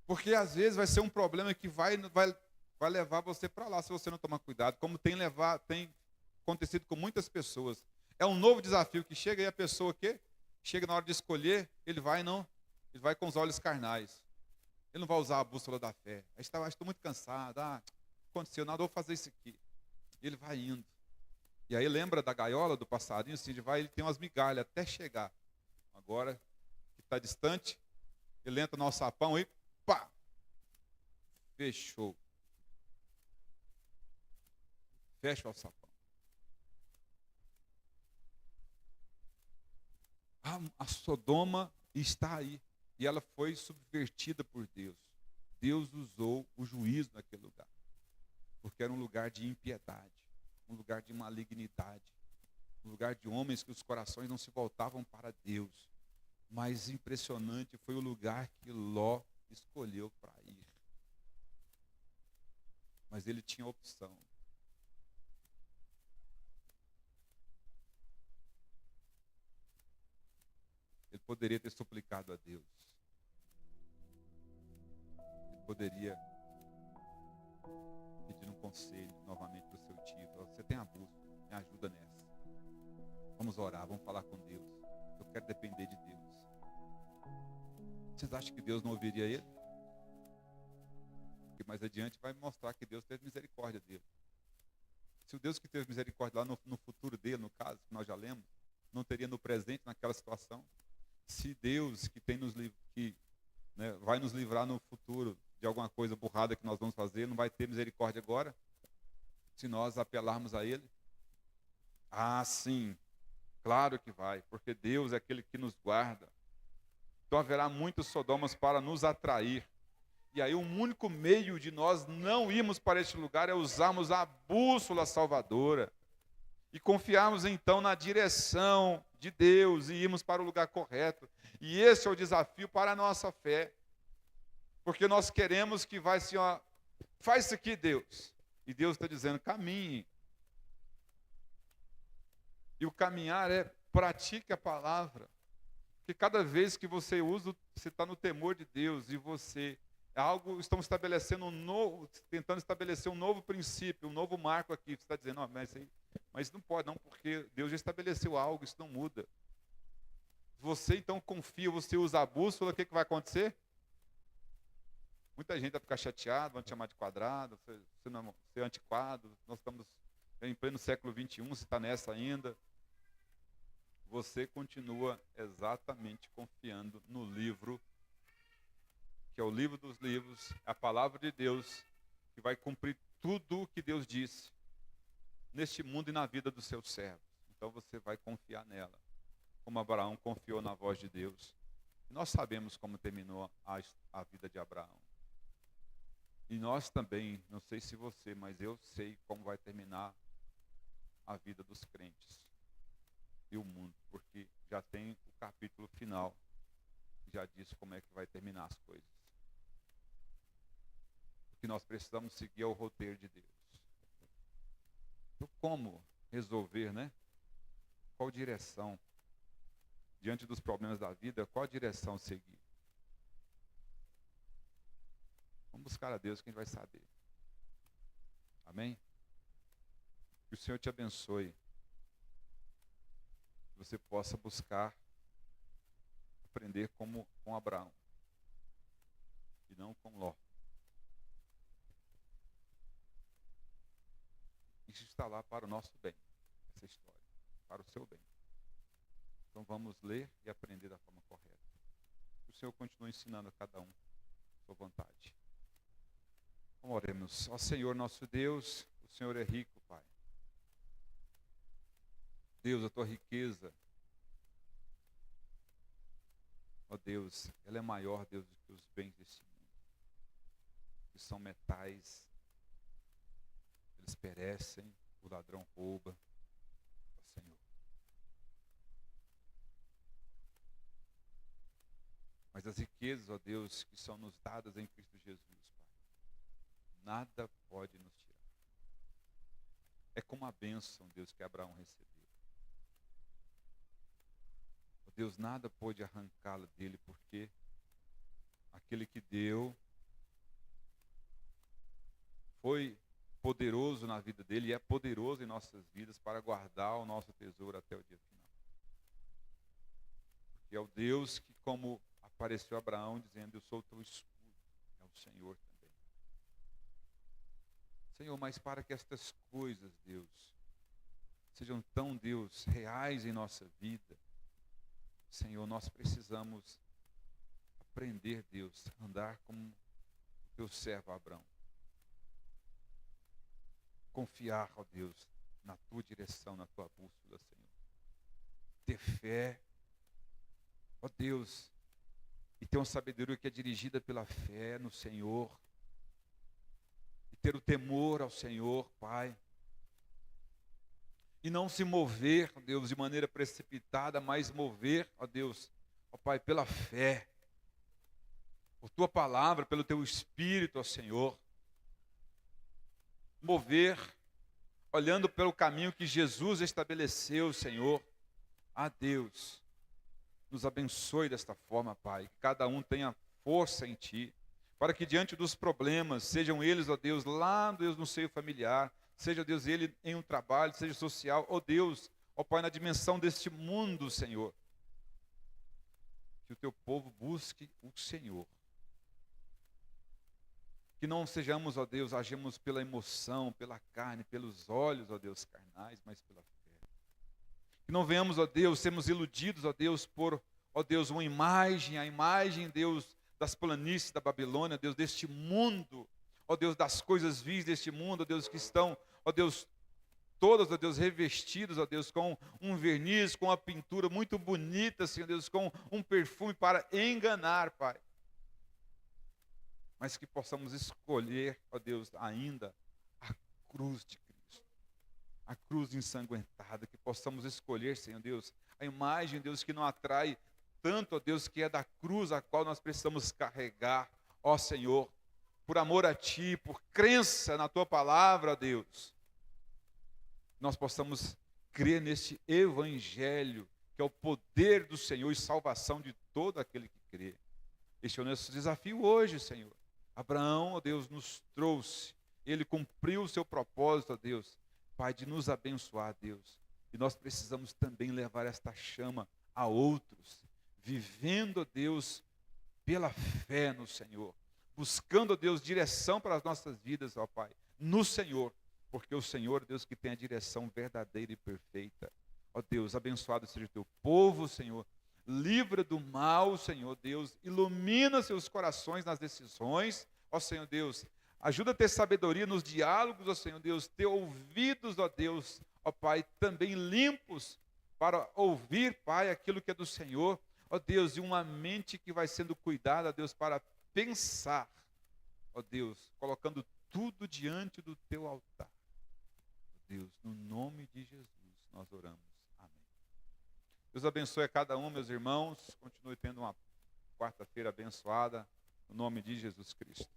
Porque às vezes vai ser um problema que vai levar você para lá se você não tomar cuidado, como tem acontecido com muitas pessoas. É um novo desafio que chega e a pessoa que chega na hora de escolher, ele vai com os olhos carnais. Ele não vai usar a bússola da fé. Estou muito cansado, aconteceu nada, vou fazer isso aqui. Ele vai indo. E aí lembra da gaiola, do passarinho, assim, ele tem umas migalhas até chegar. Agora, que está distante, ele entra no alçapão e pá! Fechou. Fecha o alçapão. A Sodoma está aí. E ela foi subvertida por Deus. Deus usou o juízo naquele lugar. Porque era um lugar de impiedade, um lugar de malignidade, um lugar de homens que os corações não se voltavam para Deus. Mas impressionante foi o lugar que Ló escolheu para ir. Mas ele tinha opção. Ele poderia ter suplicado a Deus. Ele poderia pedir um conselho novamente para o seu tio. Você tem a bússola, me ajuda nessa. Vamos orar, vamos falar com Deus. Eu quero depender de Deus. Vocês acham que Deus não ouviria ele? Porque mais adiante vai mostrar que Deus teve misericórdia dele. Se o Deus que teve misericórdia lá no futuro dele, no caso, que nós já lemos, não teria no presente naquela situação. Se Deus vai nos livrar no futuro de alguma coisa burrada que nós vamos fazer, não vai ter misericórdia agora? Se nós apelarmos a Ele? Sim, claro que vai, porque Deus é aquele que nos guarda. Então haverá muitos Sodomas para nos atrair. E aí o único meio de nós não irmos para este lugar é usarmos a bússola salvadora. E confiarmos então na direção de Deus e irmos para o lugar correto. E esse é o desafio para a nossa fé. Porque nós queremos que vai assim, faz isso aqui, Deus. E Deus está dizendo, caminhe. E o caminhar pratique a palavra. Porque cada vez que você usa, você está no temor de Deus e você... estamos estabelecendo tentando estabelecer um novo princípio, um novo marco aqui. Você está dizendo, mas não pode não, porque Deus já estabeleceu algo, isso não muda. Você então confia, você usa a bússola, o que vai acontecer? Muita gente vai ficar chateada, vão te chamar de quadrado, você é antiquado, nós estamos em pleno século XXI, você está nessa ainda. Você continua exatamente confiando no livro que é o livro dos livros, a palavra de Deus, que vai cumprir tudo o que Deus disse neste mundo e na vida dos seus servos. Então você vai confiar nela, como Abraão confiou na voz de Deus. E nós sabemos como terminou a vida de Abraão. E nós também, não sei se você, mas eu sei como vai terminar a vida dos crentes e o mundo, porque já tem o capítulo final, que já diz como é que vai terminar as coisas. O que nós precisamos seguir é o roteiro de Deus. Então, como resolver, né? Qual direção? Diante dos problemas da vida, qual direção seguir? Vamos buscar a Deus que a gente vai saber. Amém? Que o Senhor te abençoe. Que você possa buscar aprender como com Abraão. E não com Ló. Isso está lá para o nosso bem. Essa história. Para o seu bem. Então vamos ler e aprender da forma correta. Que o Senhor continue ensinando a cada um a sua vontade. Vamos oremos. Ó Senhor nosso Deus, o Senhor é rico, Pai. Deus, a tua riqueza, ó Deus, ela é maior, Deus, do que os bens desse mundo. Que são metais, eles perecem, o ladrão rouba, ó Senhor. Mas as riquezas, ó Deus, que são nos dadas em Cristo Jesus, Pai, nada pode nos tirar. É como a bênção, Deus, que Abraão recebeu. Ó Deus, nada pôde arrancá-la dele, porque aquele que deu foi poderoso na vida dele e é poderoso em nossas vidas para guardar o nosso tesouro até o dia final. Porque é o Deus que, como apareceu Abraão dizendo, eu sou o teu escudo, é o Senhor também. Senhor, mas para que estas coisas, Deus, sejam tão, Deus, reais em nossa vida, Senhor, nós precisamos aprender, Deus, a andar como o teu servo Abraão. Confiar, ó Deus, na tua direção, na tua bússola, Senhor. Ter fé, ó Deus, e ter uma sabedoria que é dirigida pela fé no Senhor. E ter o temor ao Senhor, Pai. E não se mover, ó Deus, de maneira precipitada, mas mover, ó Deus, ó Pai, pela fé. Por tua palavra, pelo teu Espírito, ó Senhor. Mover, olhando pelo caminho que Jesus estabeleceu, Senhor. Ah, Deus, nos abençoe desta forma, Pai. Que cada um tenha força em Ti, para que diante dos problemas, sejam eles, ó Deus, lá, Deus, no seio familiar, seja, Deus, ele em um trabalho, seja social, ó Deus, ó Pai, na dimensão deste mundo, Senhor. Que o Teu povo busque o Senhor. Que não sejamos, ó Deus, agimos pela emoção, pela carne, pelos olhos, ó Deus, carnais, mas pela fé. Que não venhamos, ó Deus, sermos iludidos, ó Deus, por, ó Deus, uma imagem, a imagem, Deus, das planícies da Babilônia, Deus, deste mundo, ó Deus, das coisas vis deste mundo, ó Deus, que estão, ó Deus, todas, ó Deus, revestidos, ó Deus, com um verniz, com uma pintura muito bonita, Senhor Deus, com um perfume para enganar, Pai. Mas que possamos escolher, ó Deus, ainda a cruz de Cristo, a cruz ensanguentada, que possamos escolher, Senhor Deus, a imagem, Deus, que não atrai tanto, ó Deus, que é da cruz a qual nós precisamos carregar, ó Senhor, por amor a Ti, por crença na Tua palavra, ó Deus, nós possamos crer neste Evangelho, que é o poder do Senhor e salvação de todo aquele que crê. Este é o nosso desafio hoje, Senhor. Abraão, ó Deus, nos trouxe, ele cumpriu o seu propósito, ó Deus, Pai, de nos abençoar, Deus. E nós precisamos também levar esta chama a outros, vivendo, ó Deus, pela fé no Senhor, buscando, ó Deus, direção para as nossas vidas, ó Pai, no Senhor, porque o Senhor, Deus, que tem a direção verdadeira e perfeita. Ó Deus, abençoado seja o Teu povo, Senhor, livra do mal, Senhor Deus, ilumina seus corações nas decisões, ó Senhor Deus, ajuda a ter sabedoria nos diálogos, ó Senhor Deus, ter ouvidos, ó Deus, ó Pai, também limpos para ouvir, Pai, aquilo que é do Senhor, ó Deus, e uma mente que vai sendo cuidada, ó Deus, para pensar, ó Deus, colocando tudo diante do teu altar. Ó Deus, no nome de Jesus, nós oramos. Amém. Deus abençoe a cada um, meus irmãos. Continue tendo uma quarta-feira abençoada, no nome de Jesus Cristo.